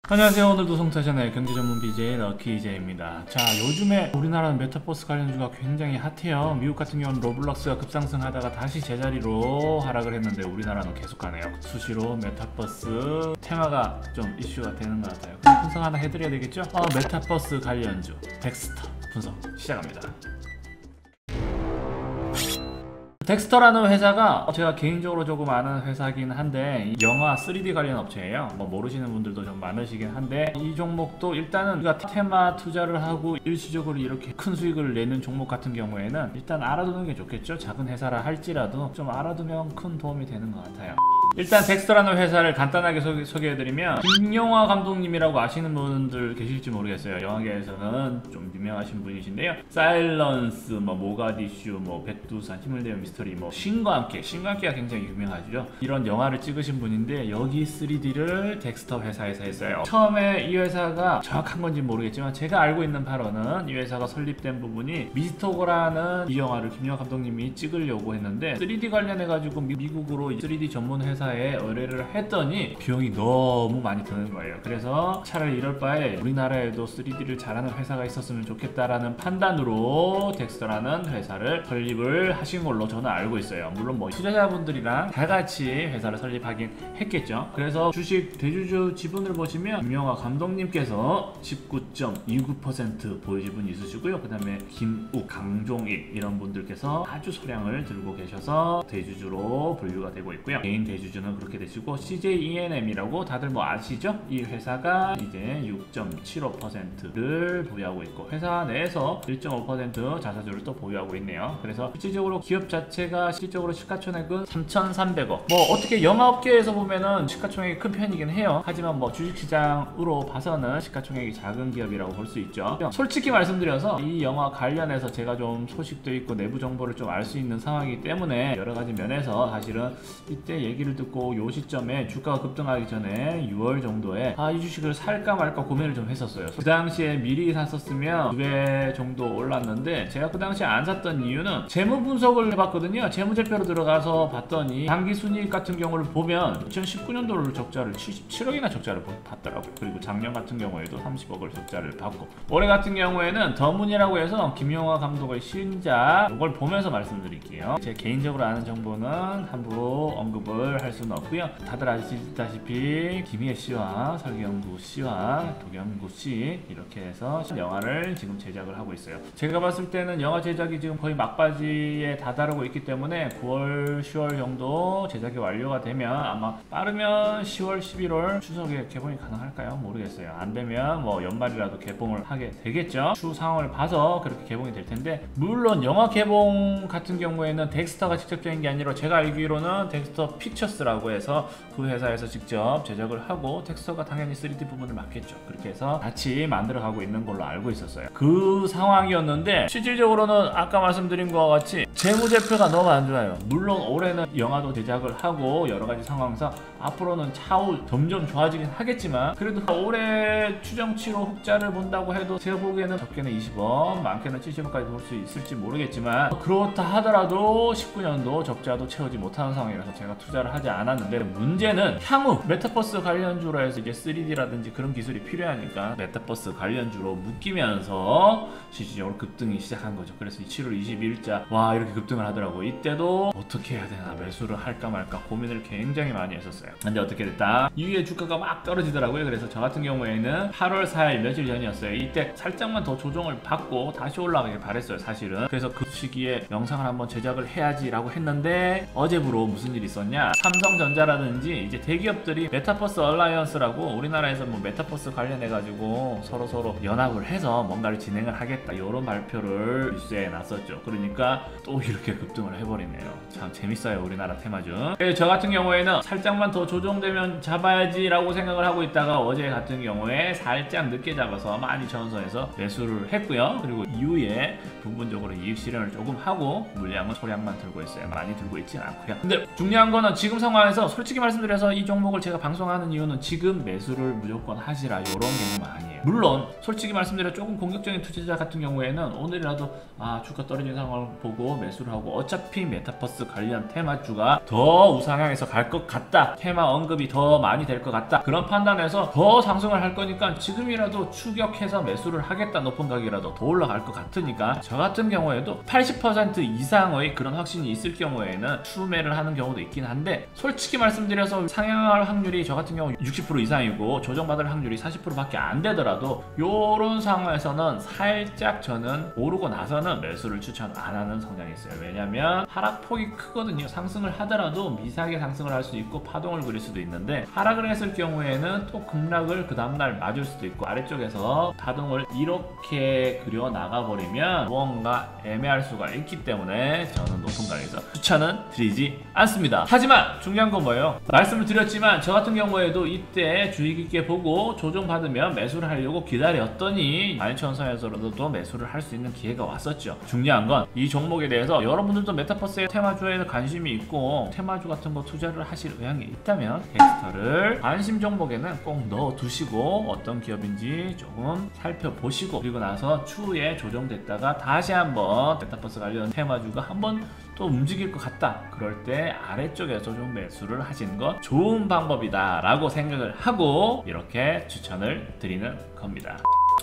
안녕하세요. 오늘도 성타전의 경제전문 BJ 럭키제이입니다. 자, 요즘에 우리나라는 메타버스 관련주가 굉장히 핫해요. 미국 같은 경우는 로블록스가 급상승하다가 다시 제자리로 하락을 했는데 우리나라는 계속 가네요. 수시로 메타버스 테마가 좀 이슈가 되는 것 같아요. 분석 하나 해드려야 되겠죠? 메타버스 관련주 덱스터 분석 시작합니다. 덱스터라는 회사가 제가 개인적으로 조금 아는 회사긴 한데 영화 3D 관련 업체예요. 모르시는 분들도 좀 많으시긴 한데 이 종목도 일단은 우리가 테마 투자를 하고 일시적으로 이렇게 큰 수익을 내는 종목 같은 경우에는 일단 알아두는 게 좋겠죠. 작은 회사라 할지라도 좀 알아두면 큰 도움이 되는 것 같아요. 일단 덱스터라는 회사를 간단하게 소개해드리면 김용화 감독님이라고 아시는 분들 계실지 모르겠어요. 영화계에서는 좀 유명하신 분이신데요. 사일런스, 모가디슈, 백두산, 힘을 내어 미스터리, 신과 함께가 굉장히 유명하죠. 이런 영화를 찍으신 분인데 여기 3D를 덱스터 회사에서 했어요. 처음에 이 회사가 정확한 건지 모르겠지만 제가 알고 있는 바로는 이 회사가 설립된 부분이 미스터고라는 이 영화를 김용화 감독님이 찍으려고 했는데 3D 관련해가지고 미국으로 3D 전문 회사에 의뢰를 했더니 비용이 너무 많이 드는 거예요. 그래서 차라리 이럴 바에 우리나라에도 3D를 잘하는 회사가 있었으면 좋겠다라는 판단으로 덱스터라는 회사를 설립을 하신 걸로 저는 알고 있어요. 물론 투자자분들이랑 다 같이 회사를 설립하긴 했겠죠. 그래서 주식 대주주 지분을 보시면 김용화 감독님께서 19.29% 보유지분이 있으시고요. 그 다음에 김욱, 강종익 이런 분들께서 아주 소량을 들고 계셔서 대주주로 분류가 되고 있고요. 개인 대주주는 그렇게 되시고 CJENM이라고 다들 아시죠? 이 회사가 이제 6.75%를 보유하고 있고 회사 내에서 1.5% 자사주를 또 보유하고 있네요. 그래서 실질적으로 기업 자체가 실질적으로 시가총액은 3,300억. 어떻게 영화업계에서 보면은 시가총액이 큰 편이긴 해요. 하지만 주식시장으로 봐서는 시가총액이 작은 기업이라고 볼 수 있죠. 솔직히 말씀드려서 이 영화 관련해서 제가 좀 소식도 있고 내부 정보를 좀 알 수 있는 상황이기 때문에 여러 가지 면에서 사실은 이때 얘기를 듣고 요 시점에 주가가 급등하기 전에 6월 정도에 이 주식을 살까 말까 고민을 좀 했었어요. 그 당시에 미리 샀었으면 2배 정도 올랐는데 제가 그 당시에 안 샀던 이유는 재무 분석을 해봤거든요. 재무제표로 들어가서 봤더니 당기순이익 같은 경우를 보면 2019년도를 적자를 77억이나 적자를 봤더라고요. 그리고 작년 같은 경우에도 30억을 적자를 봤고 올해 같은 경우에는 더문이라고 해서 김용화 감독의 신작 이걸 보면서 말씀드릴게요. 제 개인적으로 아는 정보는 함부로 언급을 할 수는 없고요. 다들 아시다시피 김희애 씨와 설경구 씨와 도경구 씨 이렇게 해서 영화를 지금 제작을 하고 있어요. 제가 봤을 때는 영화 제작이 지금 거의 막바지에 다다르고 있기 때문에 9월, 10월 정도 제작이 완료가 되면 아마 빠르면 10월, 11월 추석에 개봉이 가능할까요? 모르겠어요. 안 되면 연말이라도 개봉을 하게 되겠죠. 추후 상황을 봐서 그렇게 개봉이 될 텐데 물론 영화 개봉 같은 경우에는 덱스터가 직접적인 게 아니라 제가 알기로는 덱스터 픽처스라고 해서 그 회사에서 직접 제작을 하고 덱스터가 당연히 3D 부분을 맡겠죠. 그렇게 해서 같이 만들어가고 있는 걸로 알고 있었어요. 그 상황이었는데 실질적으로는 아까 말씀드린 것과 같이 재무제표가 너무 안 좋아요. 물론 올해는 영화도 제작을 하고 여러가지 상황상 앞으로는 차후 점점 좋아지긴 하겠지만 그래도 올해 추정치로 흑자를 본다고 해도 제가 보기에는 적게는 20억 많게는 70억까지 볼 수 있을지 모르겠지만 그렇다 하더라도 19년도 적자도 채우지 못하는 상황이라서 제가 투자를 하지 않았는데 문제는 향후 메타버스 관련주로 해서 이제 3D라든지 그런 기술이 필요하니까 메타버스 관련주로 묶이면서 실질적으로 급등이 시작한 거죠. 그래서 7월 22일자 이렇게 급등을 하더라고요. 이때도 어떻게 해야 되나 매수를 할까 말까 고민을 굉장히 많이 했었어요. 근데 어떻게 됐다? 이후에 주가가 막 떨어지더라고요. 그래서 저 같은 경우에는 8월 4일 며칠 전이었어요. 이때 살짝만 더 조정을 받고 다시 올라가길 바랬어요, 사실은. 그래서 그 시기에 영상을 한번 제작을 해야지 라고 했는데 어제부로 무슨 일이 있었냐? 삼성전자라든지 이제 대기업들이 메타버스 얼라이언스라고 우리나라에서 메타버스 관련해가지고 서로 연합을 해서 뭔가를 진행을 하겠다 이런 발표를 뉴스에 났었죠. 그러니까 또 이렇게 급등을 해버리네요. 참 재밌어요, 우리나라 테마주. 저 같은 경우에는 살짝만 더 조정되면 잡아야지 라고 생각을 하고 있다가 어제 같은 경우에 살짝 늦게 잡아서 많이 전선에서 매수를 했고요. 그리고 이후에 부분적으로 이익 실현을 조금 하고 물량은 소량만 들고 있어요. 많이 들고 있진 않고요. 근데 중요한 거는 지금 상황에서 솔직히 말씀드려서 이 종목을 제가 방송하는 이유는 지금 매수를 무조건 하시라 이런 개념은 아니에요. 물론 솔직히 말씀드려 조금 공격적인 투자자 같은 경우에는 오늘이라도 주가 떨어지는 상황을 보고 매수를 하고 어차피 메타버스 관련 테마주가 더 우상향해서 갈 것 같다, 테마 언급이 더 많이 될 것 같다, 그런 판단에서 더 상승을 할 거니까 지금이라도 추격해서 매수를 하겠다, 높은 가격이라도 더 올라갈 것 같으니까 저 같은 경우에도 80% 이상의 그런 확신이 있을 경우에는 추매를 하는 경우도 있긴 한데, 솔직히 말씀드려서 상향할 확률이 저 같은 경우 60% 이상이고 조정받을 확률이 40%밖에 안 되더라도 요런 상황에서는 살짝 저는 오르고 나서는 매수를 추천 안 하는 성향이 있어요. 왜냐면 하락폭이 크거든요. 상승을 하더라도 미세하게 상승을 할 수 있고 파동을 그릴 수도 있는데, 하락을 했을 경우에는 또 급락을 그 다음날 맞을 수도 있고, 아래쪽에서 파동을 이렇게 그려 나가버리면 무언가 애매할 수가 있기 때문에 저는 높은 가격에서 추천은 드리지 않습니다. 하지만 중요한 건 뭐예요? 말씀을 드렸지만 저 같은 경우에도 이때 주의 깊게 보고 조정받으면 매수를 하려고 기다렸더니 12,000선에서도 매수를 할 수 있는 기회가 왔었죠. 중요한 건 이 종목에 대해서 여러분들도 메타버스의 테마주에 관심이 있고 테마주 같은 거 투자를 하실 의향이 있다면 텍스터를 관심 종목에는 꼭 넣어두시고 어떤 기업인지 조금 살펴보시고, 그리고 나서 추후에 조정됐다가 다시 한번 메타버스 관련 테마주가 한번 또 움직일 것 같다, 그럴 때 아래쪽에서 좀 매수를 하시는 거 좋은 방법이다 라고 생각을 하고 이렇게 추천을 드리는 겁니다.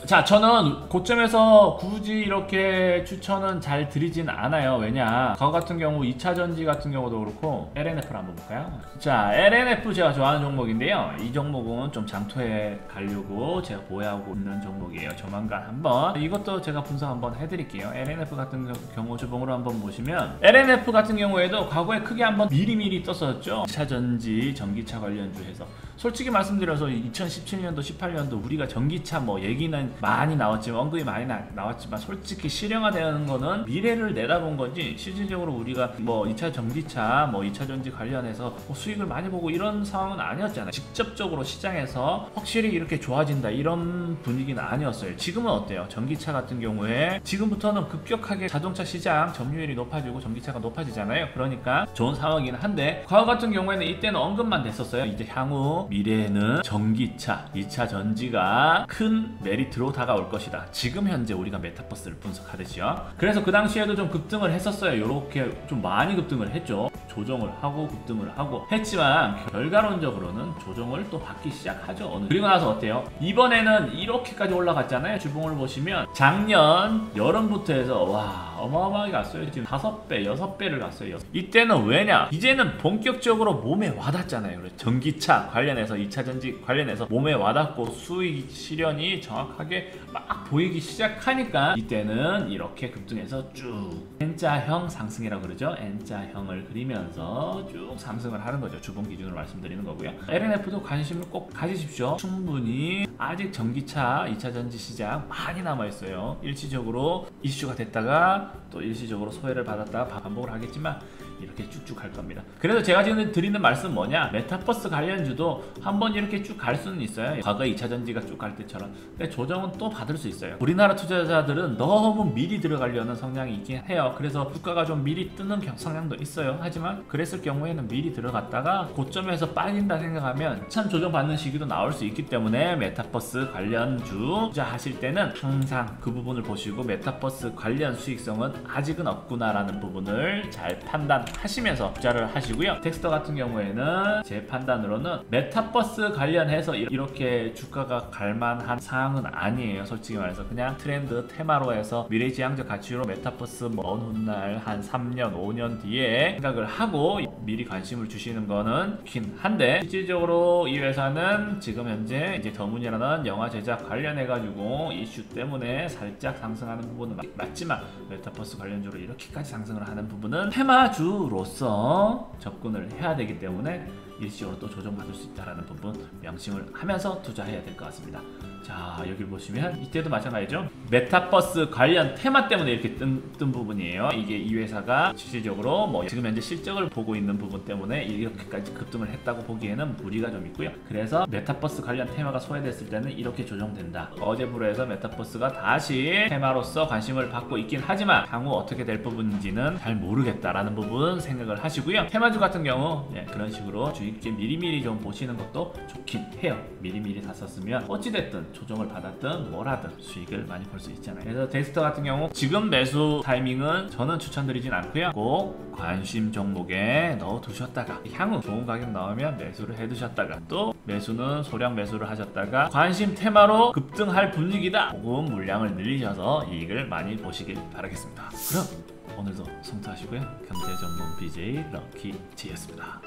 자, 저는 고점에서 굳이 이렇게 추천은 잘 드리진 않아요. 왜냐, 그거 같은 경우 2차전지 같은 경우도 그렇고 LNF를 한번 볼까요? 자, LNF 제가 좋아하는 종목인데요, 이 종목은 좀 장토에 가려고 제가 보유하고 있는 종목이에요. 조만간 한번 이것도 제가 분석 한번 해드릴게요. LNF 같은 경우 주봉으로 한번 보시면 LNF 같은 경우에도 과거에 크게 한번 미리미리 떴었죠. 2차전지 전기차 관련주 해서 솔직히 말씀드려서 2017년도 18년도 우리가 전기차 뭐 얘기는 많이 나왔지만, 언급이 많이 나왔지만 솔직히 실용화되는 거는 미래를 내다본 건지, 실질적으로 우리가 뭐 2차 전기차, 뭐 2차 전지 관련해서 뭐 수익을 많이 보고 이런 상황은 아니었잖아요. 직접적으로 시장에서 확실히 이렇게 좋아진다 이런 분위기는 아니었어요. 지금은 어때요? 전기차 같은 경우에 지금부터는 급격하게 자동차 시장 점유율이 높아지고 전기차가 높아지잖아요. 그러니까 좋은 상황이긴 한데, 과거 같은 경우에는 이때는 언급만 됐었어요. 이제 향후 미래에는 전기차, 2차 전지가 큰 메리트로 다가올 것이다. 지금 현재 우리가 메타버스를 분석하듯이요. 그래서 그 당시에도 좀 급등을 했었어요. 이렇게 좀 많이 급등을 했죠. 조정을 하고 급등을 하고 했지만 결과론적으로는 조정을 또 받기 시작하죠. 그리고 나서 어때요? 이번에는 이렇게까지 올라갔잖아요. 주봉을 보시면 작년 여름부터 해서 와 어마어마하게 갔어요. 지금 5배, 6배를 갔어요. 이때는 왜냐? 이제는 본격적으로 몸에 와닿잖아요. 전기차 관련해서 2차전지 관련해서 몸에 와닿고 수익 실현이 정확하게 막 보이기 시작하니까 이때는 이렇게 급등해서 쭉 N자형 상승이라고 그러죠. N자형을 그리면서 쭉 상승을 하는 거죠. 주봉 기준으로 말씀드리는 거고요. LNF도 관심을 꼭 가지십시오. 충분히 아직 전기차 2차전지 시장 많이 남아있어요. 일시적으로 이슈가 됐다가 또 일시적으로 소외를 받았다가 반복을 하겠지만 이렇게 쭉쭉 갈 겁니다. 그래서 제가 지금 드리는 말씀 뭐냐, 메타버스 관련주도 한번 이렇게 쭉 갈 수는 있어요. 과거 2차전지가 쭉 갈 때처럼. 근데 조정은 또 받을 수 있어요. 우리나라 투자자들은 너무 미리 들어가려는 성향이 있긴 해요. 그래서 주가가 좀 미리 뜨는 성향도 있어요. 하지만 그랬을 경우에는 미리 들어갔다가 고점에서 빠진다 생각하면 참 조정받는 시기도 나올 수 있기 때문에 메타버스 관련주 투자하실 때는 항상 그 부분을 보시고 메타버스 관련 수익성은 아직은 없구나라는 부분을 잘 판단하시면서 투자를 하시고요. 텍스터 같은 경우에는 제 판단으로는 메타버스 관련해서 이렇게 주가가 갈만한 상황은 아니에요. 솔직히 말해서 그냥 트렌드 테마로 해서 미래지향적 가치로 메타버스 먼 훗날 한 3년 5년 뒤에 생각을 하고 미리 관심을 주시는 거는 좋긴 한데, 실질적으로 이 회사는 지금 현재 이제 더문이라는 영화 제작 관련해 가지고 이슈 때문에 살짝 상승하는 부분은 맞지만 메타버스 관련주로 이렇게까지 상승을 하는 부분은 테마주로서 접근을 해야 되기 때문에 일시적으로 또 조정받을 수 있다는 부분 명심을 하면서 투자해야 될 것 같습니다. 자, 여기 보시면 이때도 마찬가지죠. 메타버스 관련 테마 때문에 이렇게 뜬 부분이에요. 이게 이 회사가 실질적으로 뭐 지금 현재 실적을 보고 있는 부분 때문에 이렇게까지 급등을 했다고 보기에는 무리가 좀 있고요. 그래서 메타버스 관련 테마가 소외됐을 때는 이렇게 조정된다. 어제부로 해서 메타버스가 다시 테마로서 관심을 받고 있긴 하지만 향후 어떻게 될 부분인지는 잘 모르겠다라는 부분 생각을 하시고요. 테마주 같은 경우 그런 식으로 주의 깊게 미리미리 좀 보시는 것도 좋긴 해요. 미리미리 다 썼으면 어찌됐든 조정을 받았든 뭘 하든 수익을 많이 볼 수 있잖아요. 그래서 덱스터 같은 경우 지금 매수 타이밍은 저는 추천드리진 않고요. 꼭 관심 종목에 넣어 두셨다가 향후 좋은 가격 나오면 매수를 해 두셨다가 또 매수는 소량 매수를 하셨다가 관심 테마로 급등할 분위기다 조금 물량을 늘리셔서 이익을 많이 보시길 바라겠습니다. 그럼 오늘도 성투하시고요. 경제 전문 BJ 럭키지였습니다.